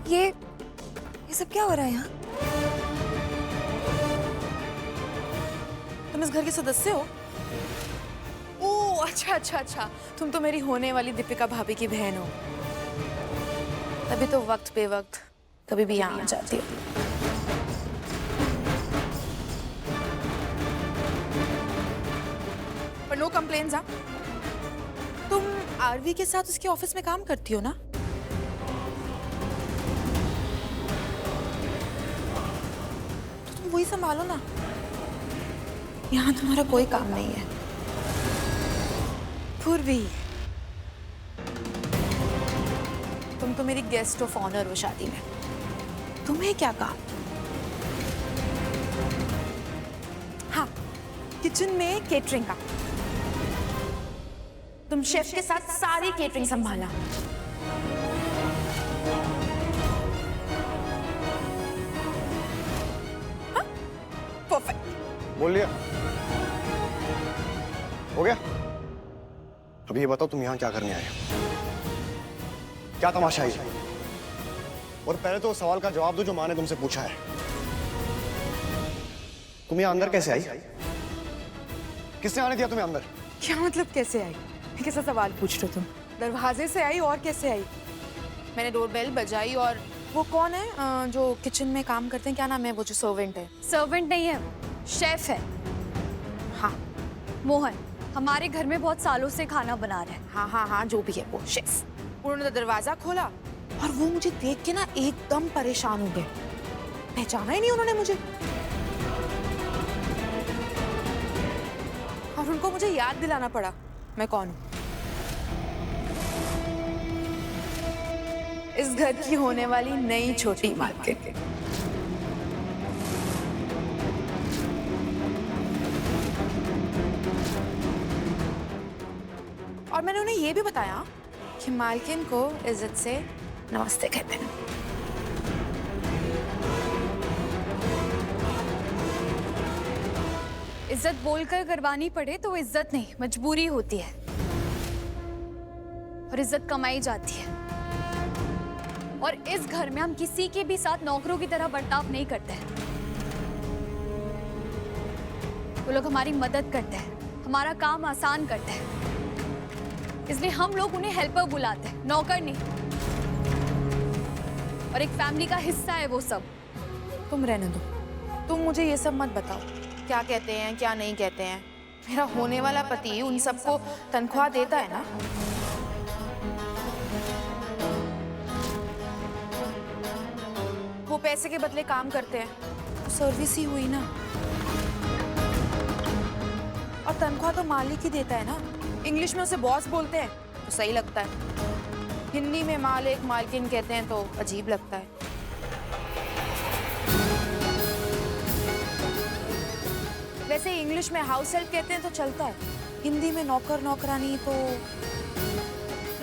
ये सब क्या हो रहा है यहाँ? तुम इस घर के सदस्य हो? ओह अच्छा अच्छा अच्छा, तुम तो मेरी होने वाली दीपिका भाभी की बहन हो। तभी तो वक्त बेवक्त कभी भी यहाँ आ जाती हो। पर नो कंप्लेन्स। हाँ, तुम आरवी के साथ उसके ऑफिस में काम करती हो ना? तो तुम वही संभालो ना, यहाँ तुम्हारा कोई काम नहीं है। पूर्वी, तुम तो मेरी गेस्ट ऑफ ऑनर हो शादी में, तुम्हें क्या काम? हाँ, किचन में केटरिंग का, तुम शेफ के साथ सारी केटरिंग संभाला। हाँ? परफेक्ट। बोल लिया? हो गया? अब ये बताओ तुम यहाँ क्या करने आए हो? क्या तमाशा है? और पहले तो उस सवाल का जवाब दो जो माँ ने तुमसे पूछा है। तुम यहाँ अंदर कैसे आई? किसने आने दिया तुम्हें अंदर? क्या मतलब कैसे आई? कैसा सवाल पूछ रहे हो तुम? दरवाजे से आई और कैसे आई? मैंने डोरबेल बजाई और वो कौन है जो किचन में काम करते हैं, क्या नाम है वो जो सर्वेंट है? सर्वेंट नहीं है वो, शेफ है। हाँ मोहन हमारे घर में बहुत सालों से खाना बना रहे हैं। हाँ हाँ हाँ, जो भी है वो शेफ। उन्होंने तो दरवाजा खोला और वो मुझे देख के ना एकदम परेशान हो गए। पहचाना ही नहीं उन्होंने मुझे, और उनको मुझे याद दिलाना पड़ा मैं कौन हूं। इस घर की होने वाली नई छोटी मालकिन। और मैंने उन्हें ये भी बताया कि मालकिन को इज्जत से नमस्ते कहते हैं। इज्जत बोलकर करवानी पड़े तो इज्जत नहीं, मजबूरी होती है, और इज्जत कमाई जाती है। और इस घर में हम किसी के भी साथ नौकरों की तरह बर्ताव नहीं करते हैं। वो लोग हमारी मदद करते हैं, हमारा काम आसान करते हैं, इसलिए हम लोग उन्हें हेल्पर बुलाते हैं, नौकर नहीं। और एक फैमिली का हिस्सा है वो सब। तुम रहने दो, तुम मुझे ये सब मत बताओ क्या कहते हैं क्या नहीं कहते हैं। मेरा होने वाला पति उन सबको तनख्वाह देता है ना? वो पैसे के बदले काम करते हैं, तो सर्विस ही हुई ना। और तनख्वाह तो मालिक ही देता है ना। इंग्लिश में उसे बॉस बोलते हैं तो सही लगता है, हिंदी में मालिक मालकिन कहते हैं तो अजीब लगता है। वैसे इंग्लिश में हाउस हेल्प कहते हैं तो चलता है, हिंदी में नौकर नौकरानी तो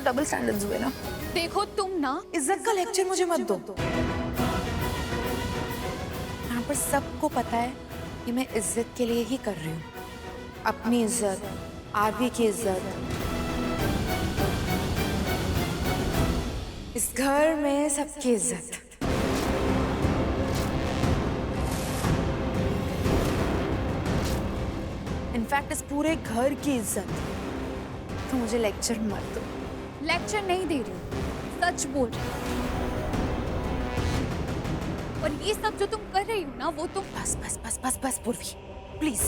डबल स्टैंडर्ड्स हुए ना। देखो तुम ना इज्जत का लेक्चर मुझे मत दो। यहाँ पर सबको पता है कि मैं इज्जत के लिए ही कर रही हूँ, अपनी इज्जत, आरवी की इज्जत। इस घर में सबकी इज्जत। इनफैक्ट इस पूरे घर की इज्जत। तो मुझे लेक्चर मत दो। लेक्चर नहीं दे रही हूँ, सच बोल रही हूँ। और ये सब जो तुम कर रही हो ना, वो तुम बस बस बस बस बस पूर्वी, प्लीज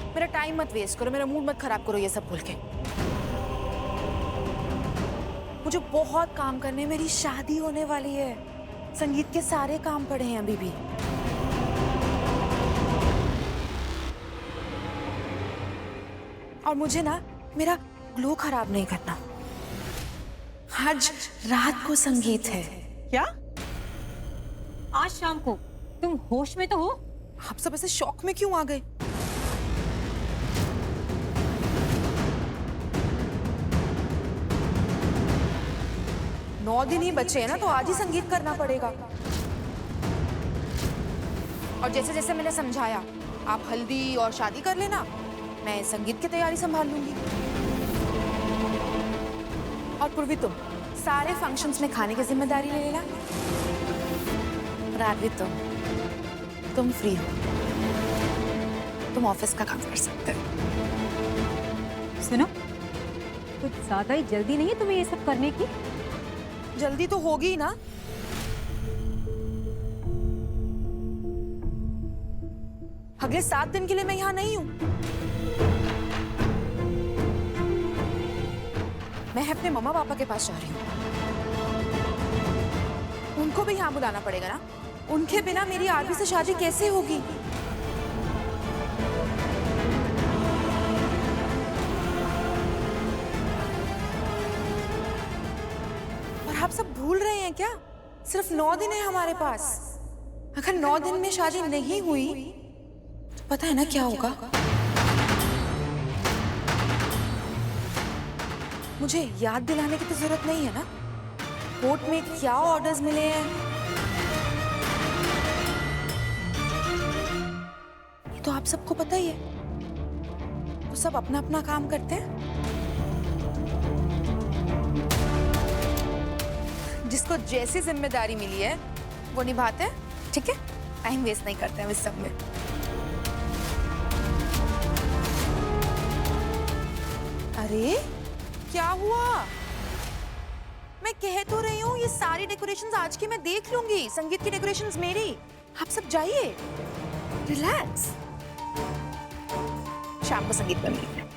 मेरा टाइम मत वेस्ट करो, मेरा मूड मत खराब करो ये सब बोल के। मुझे बहुत काम करने, मेरी शादी होने वाली है, संगीत के सारे काम पड़े हैं अभी भी। और मुझे ना मेरा ग्लो खराब नहीं करना। आज रात को संगीत है। क्या? आज शाम को? तुम होश में तो हो? आप सब ऐसे शॉक में क्यों आ गए? नौ दिन ही बचे हैं ना, तो आज ही संगीत करना पड़ेगा। और जैसे जैसे मैंने समझाया, आप हल्दी और शादी कर लेना, मैं संगीत की तैयारी संभाल लूंगी। और पूर्वी तुम सारे फंक्शंस में खाने की जिम्मेदारी ले लेना। और आगे तुम फ्री हो, तुम ऑफिस का काम कर सकते हो। सुनो, कुछ ज्यादा ही जल्दी नहीं है तुम्हें ये सब करने की? जल्दी तो होगी ना। अगले 7 दिन के लिए मैं यहाँ नहीं हूँ। मैं अपने मम्मा पापा के पास जा रही हूँ। उनको भी यहाँ बुलाना पड़ेगा ना। उनके बिना मेरी आरवी से शादी कैसे होगी? और आप सब भूल रहे हैं क्या? सिर्फ 9 दिन है हमारे पास। अगर 9 दिन में शादी नहीं हुई तो पता है ना क्या होगा? मुझे याद दिलाने की तो जरूरत नहीं है ना कोर्ट में क्या ऑर्डर्स मिले हैं। ये तो आप सबको पता ही है। तो सब अपना अपना काम करते हैं। जिसको जैसी जिम्मेदारी मिली है वो निभाते हैं, ठीक है? टाइम वेस्ट नहीं करते हैं इस सब में। अरे क्या हुआ? मैं कह तो रही हूँ ये सारी डेकोरेशंस आज की मैं देख लूंगी। संगीत की डेकोरेशंस मेरी। आप सब जाइए, रिलैक्स। शाम को संगीत में मिलते हैं।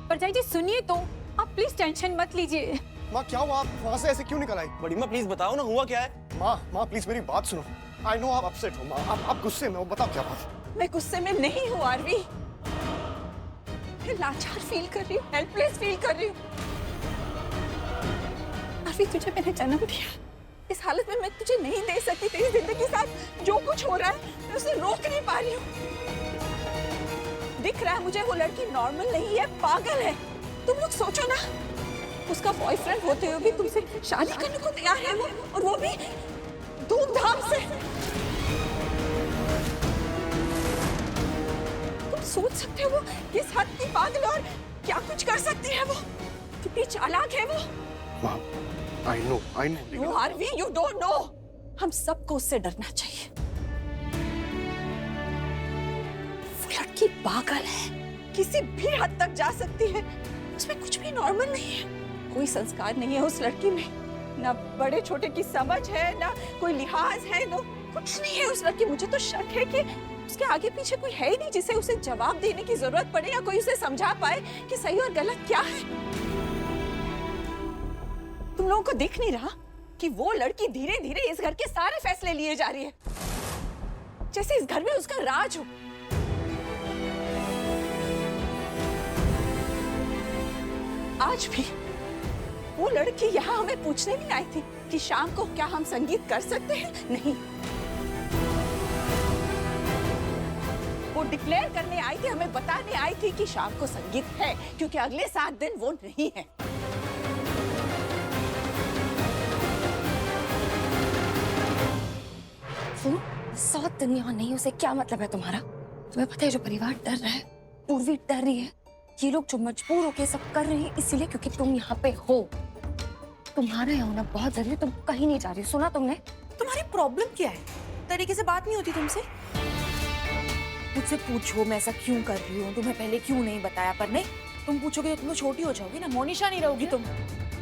परजाई जी सुनिए तो, आप प्लीज टेंशन मत लीजिए। माँ क्या हुआ? आप वहाँ से ऐसे क्यों निकल आई? बड़ी माँ प्लीज बताओ ना, हुआ क्या है? माँ प्लीज मेरी बात सुनो। आई नो आप अपसेट हो माँ, आप गुस्से में हो। बताओ क्या बात? मैं गुस्से में नहीं हूँ आरवी। मैं लाचार फील कर रही हूँ, हेल्पलेस फील कर रही हूँ। आरवी तुझे मैंने जन्म दिया, इस हालत में मैं तुझे नहीं दे सकती। तेरी जिंदगी के साथ जो कुछ हो रहा है मैं उसे रोक नहीं पा रही हूँ। दिख रहा है मुझे वो लड़की नॉर्मल नहीं है, पागल है। तुम लोग सोचो ना, उसका बॉयफ्रेंड होते हुए भी तुमसे शादी करने को तैयार है वो, और वो भी धूमधाम से। तुम सोच सकते हो वो किस हद की पागल और क्या कुछ कर सकती है वो, कितनी चालाक है वो। माँ I know no Aarvi, you don't know. हम सबको उससे डरना चाहिए। वो लड़की पागल है, किसी भी हद तक जा सकती है। उसमें कुछ भी नॉर्मल नहीं है। कोई संस्कार नहीं है उस लड़की में, ना बड़े छोटे की समझ है, ना कोई लिहाज है, ना कुछ नहीं है उस लड़की। मुझे तो शक है कि उसके आगे पीछे कोई है ही नहीं जिसे उसे जवाब देने की जरूरत पड़े, या कोई उसे समझा पाए कि सही और गलत क्या है। तुम लोगों को दिख नहीं रहा कि वो लड़की धीरे धीरे इस घर के सारे फैसले लिए जा रही है, जैसे इस घर में उसका राज हो। आज भी वो लड़की यहाँ हमें पूछने भी आई थी कि शाम को क्या हम संगीत कर सकते हैं। नहीं, वो डिक्लेयर करने आई थी, हमें बताने आई थी कि शाम को संगीत है, क्योंकि अगले 7 दिन वो नहीं है। सुनो, 7 दिन यहाँ नहीं, उसे क्या मतलब है तुम्हारा? तुम्हें पता है जो परिवार डर रहा है, पूर्वी डर रही है, ये लोग जो मजबूर होके सब कर रहे हैं इसीलिए क्योंकि तुम यहाँ पे हो। तुम्हारा यहाँ होना बहुत जरूरी है, तुम कहीं नहीं जा रही। सुना तुमने? तुम्हारी प्रॉब्लम क्या है? तरीके से बात नहीं होती तुमसे? मुझसे पूछो मैं ऐसा क्यों कर रही हूँ, तुम्हें पहले क्यों नहीं बताया? पर नहीं, तुम पूछोगे तो तुम तो छोटी हो जाओगी ना, मोनिशा नहीं रहोगी तुम।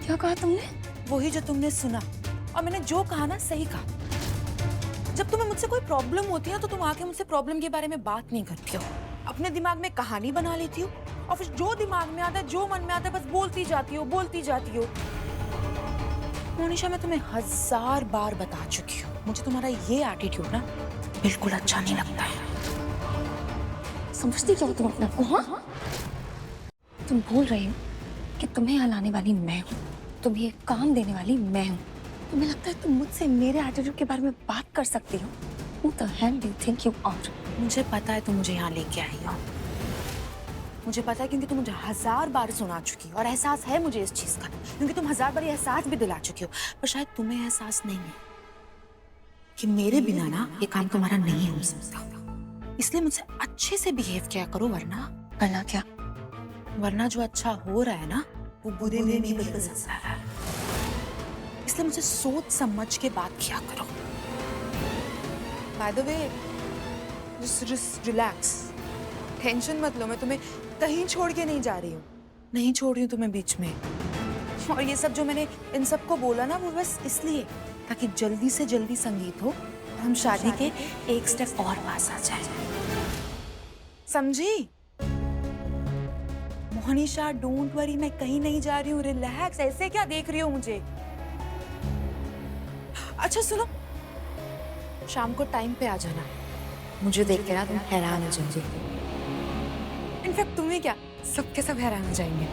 क्या कहा तुमने? वही जो तुमने सुना, और मैंने जो कहा ना सही कहा। जब तुम्हें मुझसे कोई प्रॉब्लम होती है तो तुम आके मुझसे प्रॉब्लम के बारे में बात नहीं करती हो, अपने दिमाग में कहानी बना लेती हो, और फिर जो दिमाग में आता है, जो मन में आता है, बस बोलती जाती हो। मोनिशा, मैं तुम्हें 1000 बार बता चुकी हूँ, मुझे तुम्हारा ये एटीट्यूड ना बिल्कुल अच्छा नहीं लगता है। समझती क्या हो तुम अपने आप को? हाँ, तुम भूल रही हो कि तुम्हें यहाँ लाने वाली मैं हूँ, तुम्हें एक काम देने वाली मैं हूँ। तुम्हें लगता है तुम मुझसे मेरे एटीट्यूड के बारे में बात कर सकती हो? Who the hell do you think you are? मुझे पता है तुम मुझे यहाँ लेके आई हो, मुझे पता है, क्योंकि तुम मुझे 1000 बार सुना चुकी हो और एहसास है मुझे इस चीज का, क्योंकि तुम 1000 बार ये एहसास भी दिला चुकी हो, पर शायद तुम्हें एहसास नहीं है कि मेरे बिना ना ये काम तुम्हारा नहीं हो सकता। इसलिए मुझसे अच्छे से बिहेव किया करो, वरना क्या? वरना जो अच्छा हो रहा है ना वो बुरे में भी बदल सकता है। इसलिए मुझे सोच समझ के बात किया करो। By the way, just relax, tension मत लो, मैं तुम्हें कहीं छोड़ के नहीं जा रही हूँ, नहीं छोड़ रही हूँ तुम्हें बीच में। और ये सब जो मैंने इन सबको बोला ना, वो बस इसलिए ताकि जल्दी से जल्दी संगीत हो और हम शादी के एक स्टेप और पास आ जाए, समझी? मोनिशा, डोंट वरी, मैं कहीं नहीं जा रही हूँ, रिलैक्स। ऐसे क्या देख रही हो मुझे? अच्छा सुनो, शाम को टाइम पे आ जाना, मुझे देख के ना तुम हैरान हो जाओगे। इनफैक्ट तुम्हें क्या, सबके सब हैरान हो जाएंगे।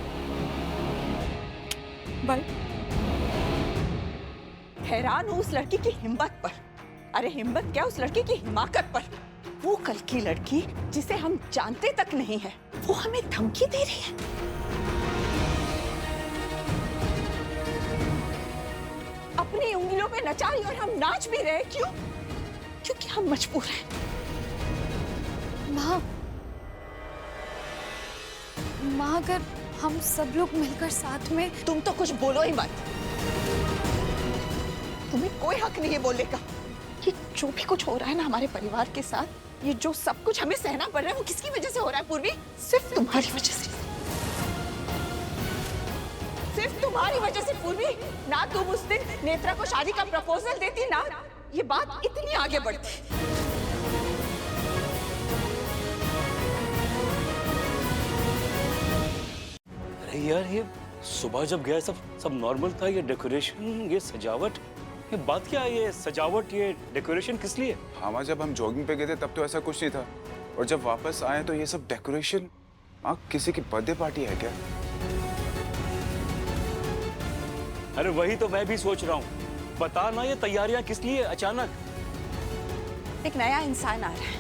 बाय। हैरान हूँ उस लड़की की हिम्मत पर। अरे हिम्मत क्या, उस लड़की की हिमाकत पर। वो कल की लड़की जिसे हम जानते तक नहीं है, वो हमें धमकी दे रही है। अपनी उंगलियों पे नचा रही और हम नाच भी रहे। क्यों? क्योंकि हम मजबूर हैं। माँ, अगर हम सब लोग मिलकर साथ में। तुम तो कुछ बोलो ही मत। तुम्हें कोई हक नहीं है बोलने का। ये जो भी कुछ हो रहा है ना हमारे परिवार के साथ, ये जो सब कुछ हमें सहना पड़ रहा है, वो किसकी वजह से हो रहा है पूर्वी? सिर्फ तुम्हारी वजह से। सिर्फ तुम्हारी वजह से पूर्वी। ना तुम उस दिन नेत्रा को शादी का प्रपोजल देती, ना ये बात इतनी आगे बढ़ती। अरे यार, ये सुबह जब गया सब नॉर्मल था। ये डेकोरेशन, ये सजावट, ये बात क्या है? ये सजावट, ये डेकोरेशन किस लिए? हाँ, जब हम जॉगिंग पे गए थे तब तो ऐसा कुछ नहीं था, और जब वापस आए तो ये सब डेकोरेशन। हाँ, किसी की बर्थडे पार्टी है क्या? अरे वही तो मैं भी सोच रहा हूँ। बता ना, ये तैयारियां किस लिए अचानक? एक नया इंसान आ रहा है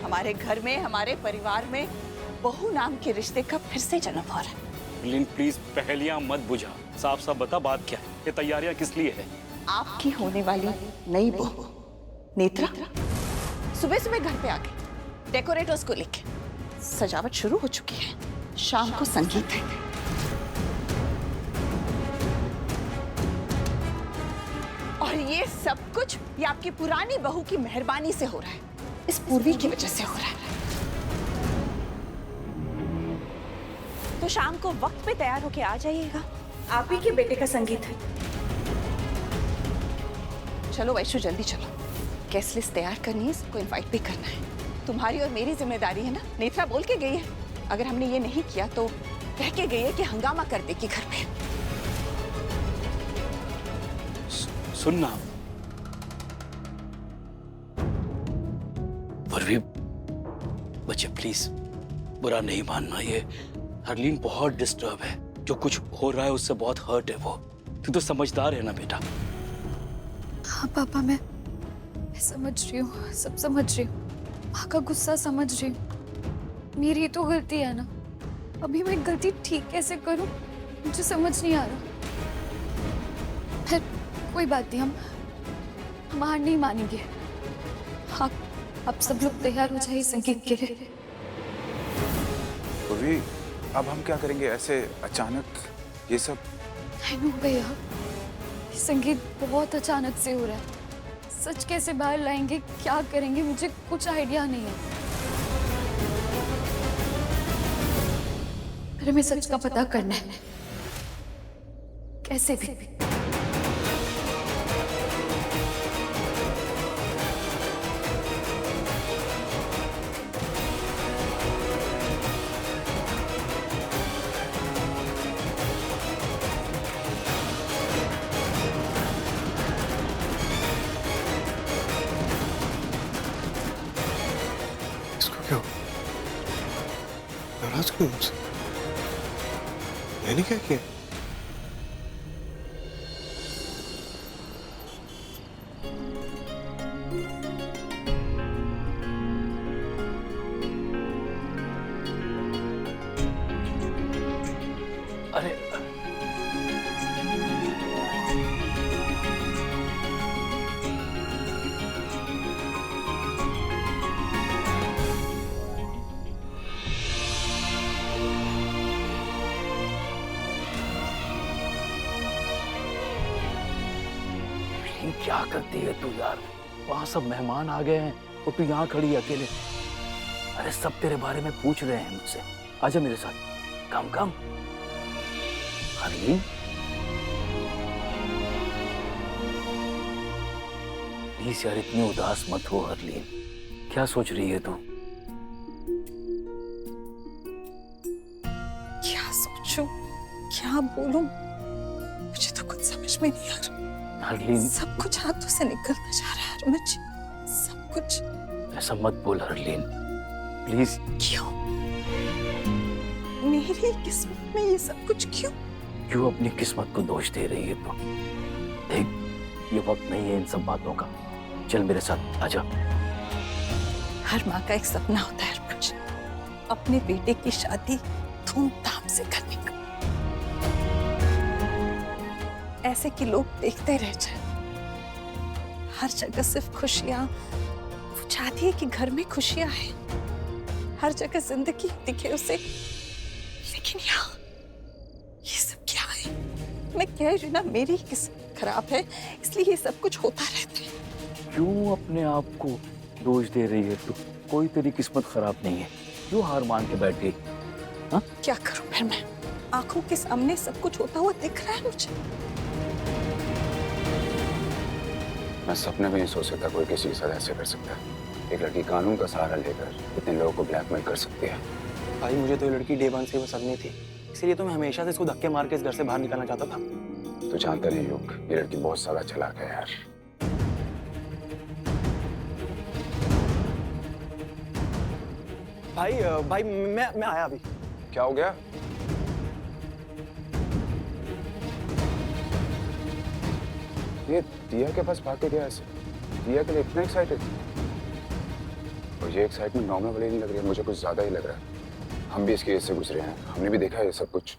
हमारे घर में, हमारे परिवार में। बहू नाम के रिश्ते का फिर से जन्म हो रहा है। लिन प्लीज पहेलियां मत बुझा, साफ साफ बता बात क्या है? ये तैयारियां किस लिए है? आपकी होने वाली नई बहू नेत्रा सुबह सुबह घर पे आ गई, डेकोरेटर्स को लेके। सजावट शुरू हो चुकी है, शाम को संगीत है। और ये सब कुछ ये आपकी पुरानी बहू की मेहरबानी से हो रहा है, इस पूर्वी की वजह से हो रहा है। तो शाम को वक्त पे तैयार होके आ जाइएगा, आप ही के बेटे का संगीत है। चलो वैशु, जल्दी चलो, गेस्ट लिस्ट तैयार करनी है, सबको इनवाइट भी करना है। तुम्हारी और मेरी जिम्मेदारी है ना। नेत्रा बोल के गई है, अगर हमने ये नहीं किया तो कह के गई है कि हंगामा कर देगी घर पे। सुनना परवी, बच्चे प्लीज बुरा नहीं मानना। ये हरलीन बहुत डिस्टर्ब है, जो कुछ हो रहा है उससे बहुत हर्ट है वो। तू तो समझदार है ना बेटा? हाँ पापा, मैं समझ रही हूँ, सब समझ रही हूँ। माँ का गुस्सा समझ रही हूँ। मेरी तो गलती है ना, अभी मैं गलती ठीक कैसे करूँ मुझे समझ नहीं आ रहा। फिर कोई बात नहीं, हम हार नहीं मानेंगे। हाँ, अब सब लोग तैयार हो जाइए संगीत के लिए। पूर्वी, अब हम क्या करेंगे ऐसे अचानक ये सब? भैया, संगीत बहुत अचानक से हो रहा है। सच कैसे बाहर लाएंगे, क्या करेंगे, मुझे कुछ आइडिया नहीं है। फिर हमें सच का पता करना है, कैसे भी। क्यों? नाराज क्यों मुझसे? मैंने क्या किया? अरे लेकिन क्या करती है तू यार? वहां सब मेहमान आ गए हैं और तू यहाँ खड़ी है अकेले। अरे सब तेरे बारे में पूछ रहे हैं मुझसे। आजा मेरे साथ, कम कम। हरलीन, प्लीज यार इतनी उदास मत हो हरलीन। क्या सोच रही है तू? क्या सोचूं, क्या बोलूं, मुझे तो कुछ समझ में नहीं आ रहा। हरलीन, सब कुछ हाथों से निकलता जा रहा है अरमन जी, सब कुछ। ऐसा मत बोल हरलीन, प्लीज। क्यों? मेरी किस्मत में ये सब कुछ क्यों? क्यों अपनी किस्मत को दोष दे रही है तू? देख, ये वक्त नहीं है इन सब बातों का। चल मेरे साथ, आजा। हर माँ का एक सपना होता है अरमन जी, अपने बेटे की शादी धूमधाम से करने का, ऐसे कि लोग देखते रह जाए। हर जगह सिर्फ खुशियां, वो चाहती है कि घर में खुशियां हैं, हर जगह जिंदगी दिखे उसे। लेकिन यहाँ ये सब क्या है? मैं कह रही हूँ ना, मेरी किस्मत खराब है, इसलिए ये सब कुछ होता रहता है। क्यों अपने आप को दोष दे रही है तू? कोई तेरी किस्मत खराब नहीं है। क्यों हार मान के बैठ गई? हाँ? क्या करूं फिर मैं? आंखों के सामने सब कुछ होता हुआ दिख रहा है मुझे। मैं सपने में नहीं सोच सकता कोई किसी के साथ ऐसे कर सकता है। एक लड़की कानून का सहारा लेकर इतने लोगों को ब्लैकमेल कर सकती है। भाई मुझे तो ये लड़की डे 1 से पसंद नहीं थी, इसलिए तो मैं हमेशा से इसको धक्के मार के इस घर से बाहर निकालना चाहता था। तो जानता नहीं युग, ये लड़की बहुत सारा चालाक है यार। भाई मैं आया अभी। क्या हो गया? ये दिया के पास भाग के गया ऐसे? दिया के लिए इतना एक्साइटेड? और ये एक्साइटमेंट नॉर्मल वाली नहीं लग रही है, मुझे कुछ ज्यादा ही लग रहा है। हम भी इसके से गुजरे हैं, हमने भी देखा है ये सब कुछ।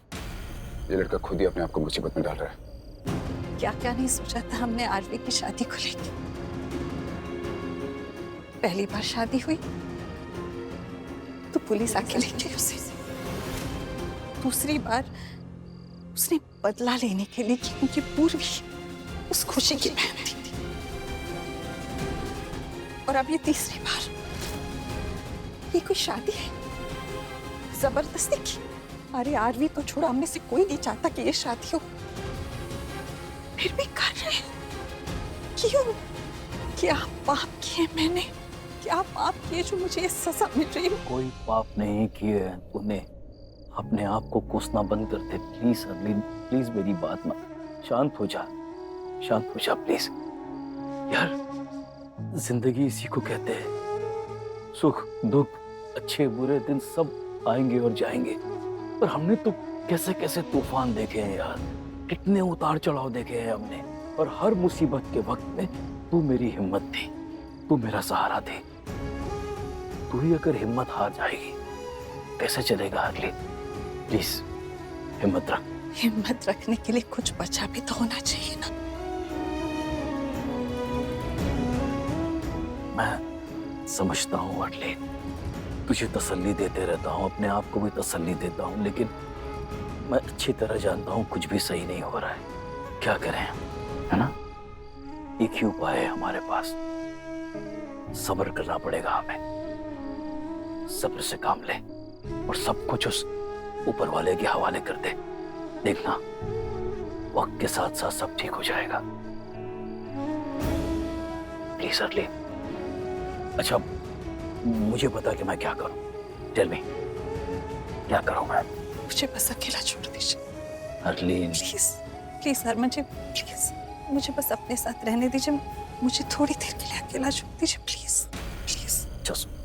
ये लड़का खुद ही अपने आप को मुसीबत में डाल रहा है। क्या क्या नहीं सोचा था हमने आरवी की शादी को लेकर। पहली बार शादी हुई तो पुलिस आके ले गई उसे। दूसरी बार उसने बदला लेने के लिए क्योंकि पूर्वी उस खुशी की बहन थी। और अब ये तीसरी बार। ये कोई शादी है? जबरदस्ती की? अरे आरवी तो छोड़ो, हमने से कोई नहीं चाहता कि ये शादी हो, फिर भी कर रहे हैं। क्यों? क्या पाप किए मैंने? क्या पाप किए जो मुझे ये सजा मिल रही है? कोई पाप नहीं किए हैं तूने। अपने आप को कोसना बंद कर दे प्लीज हरलीन, प्लीज मेरी बात मान। शांत हो जा, शांत हो जा प्लीज। यार जिंदगी इसी को कहते हैं, सुख दुख अच्छे बुरे दिन सब आएंगे और जाएंगे। पर हमने तो कैसे कैसे तूफान देखे हैं यार, कितने उतार चढ़ाव देखे हैं हमने। और हर मुसीबत के वक्त में तू मेरी हिम्मत थी, तू मेरा सहारा थी। तू ही अगर हिम्मत हार जाएगी कैसे चलेगा हरलीन? प्लीज हिम्मत रख। हिम्मत रखने के लिए कुछ बचा भी तो होना चाहिए ना। मैं समझता हूँ हरलीन, तुझे तसल्ली देते रहता हूँ, अपने आप को भी तसल्ली देता हूँ, लेकिन मैं अच्छी तरह जानता हूँ कुछ भी सही नहीं हो रहा है। क्या करें, है ना? एक ही उपाय है हमारे पास, सब्र करना पड़ेगा हमें। सब्र से काम ले और सब कुछ उस ऊपर वाले के हवाले कर दे। देखना वक्त के साथ साथ सब ठीक हो जाएगा। प्लीज हरलीन। अच्छा मुझे बता कि मैं क्या करूं। टेल मी, क्या करूं मैं? मुझे बस अकेला छोड़ दीजिए Harleen. Please please Harman ji, please मुझे बस अपने साथ रहने दीजिए। मुझे थोड़ी देर के लिए अकेला छोड़ दीजिए प्लीज प्लीज।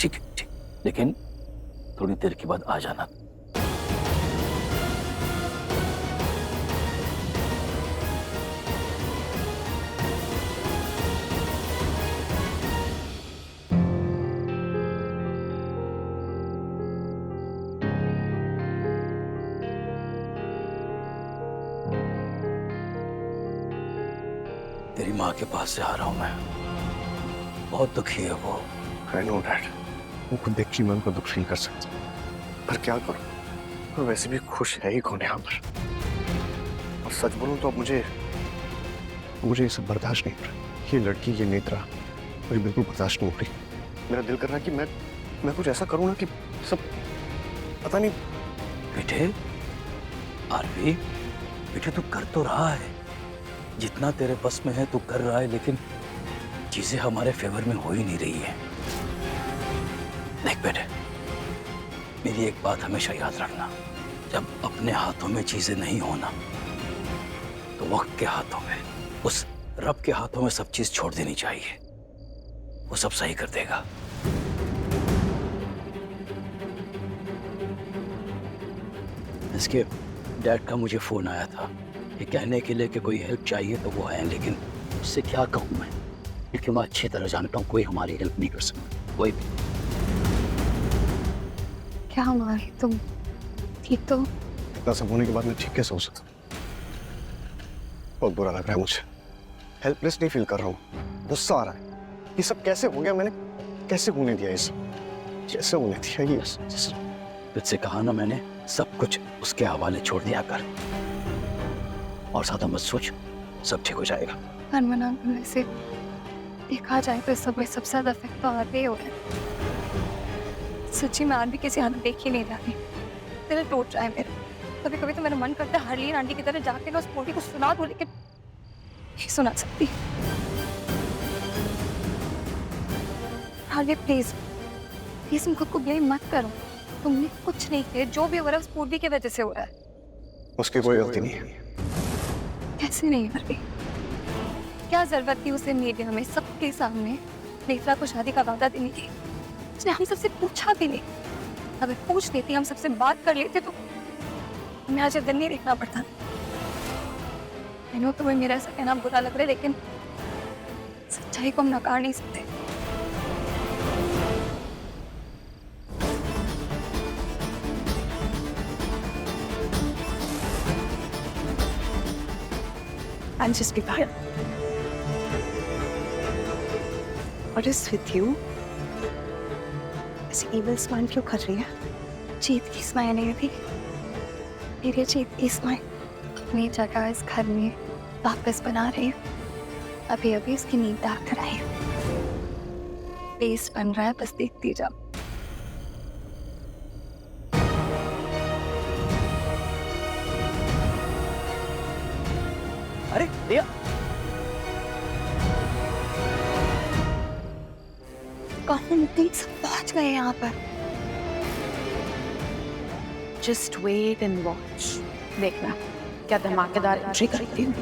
ठीक है, ठीक, लेकिन थोड़ी देर के बाद आ जाना। तेरी माँ के पास से आ रहा हूं मैं, बहुत दुखी है वो। I know that. वो खुद देख के मैं उनको दुख फील कर सकता हूँ, पर क्या करूं? और वैसे भी खुश है ही कौन यहाँ पर? और सच बोलूं तो अब मुझे ये सब बर्दाश्त नहीं हो रहा। ये लड़की, ये नेत्रा मुझे बिल्कुल बर्दाश्त नहीं हो रही। मेरा दिल कर रहा है कि मैं कुछ ऐसा करूं ना कि सब पता नहीं। बेटे आरवी, बेटे तू कर तो रहा है, जितना तेरे बस में है तू कर रहा है, लेकिन चीजें हमारे फेवर में हो ही नहीं रही है। देख बेटे, मेरी एक बात हमेशा याद रखना, जब अपने हाथों में चीजें नहीं होना तो वक्त के हाथों में, उस रब के हाथों में सब चीज छोड़ देनी चाहिए। वो सब सही कर देगा। इसके डैड का मुझे फोन आया था, ये कहने के लिए कि कोई हेल्प चाहिए तो वो है, लेकिन उससे क्या कहूँ मैं, क्योंकि मैं अच्छी तरह जानता हूँ कोई हमारी हेल्प नहीं कर सकता, कोई भी। क्या हमारी, तुम ठीक तो? इतना सब होने के बाद मैं ठीक कैसे हो सकता? बहुत बुरा लग रहा है मुझे, हेल्पलेस नहीं फील कर रहा हूँ, गुस्सा आ रहा है। ये सब कैसे हो गया? मैंने कैसे होने दिया ये सब? कैसे होने दिया ये? तुझसे कहा ना मैंने, सब कुछ उसके हवाले छोड़ दिया कर, और ज्यादा मत सोच, सब ठीक हो जाएगा। हरमना, वैसे देखा जाए तो सब में सबसे ज्यादा इफेक्ट तो आर हो रहा है। सच्ची में आज भी किसी हाथ देख ही नहीं जा रही, दिल टूट रहा है मेरा। कभी कभी तो मेरा मन करता है हरलीन आंटी की तरह जाके ना उस पोटी को सुना दूं, लेकिन नहीं सुना सकती। हार्वी प्लीज प्लीज तुम खुद को ब्लेम मत करो, तुमने कुछ नहीं किया, जो भी हो रहा है उस पूर्वी की वजह से हो रहा है। उसकी कोई गलती नहीं है। कैसे नहीं हार्वी? क्या जरूरत थी उसे मीडिया में सबके सामने नेत्रा को शादी का वादा देने की? उसने हम सबसे पूछा भी नहीं। अगर पूछ लेती, हम सबसे बात कर लेते तो हमें आज दिन नहीं देखना पड़ता। मैंने तुम्हें मेरा ऐसा कहना बुरा लग रहा है, लेकिन सच्चाई को हम नकार नहीं सकते। I'll just be fine. What is with you? ऐसी evil smile क्यों कर रही है? जीत की स्माइल नहीं थी, मेरी जीत की स्माइल अपनी जगह इस घर में वापस बना रही है। अभी अभी इसकी नींद डाल कर आई है, पेस्ट बन रहा है, बस देखती जाओ। अरे दिया, कौन दिन सब पहुंच गए यहाँ पर। Just wait and watch. देखना क्या धमाकेदार एंट्री करती हूँ।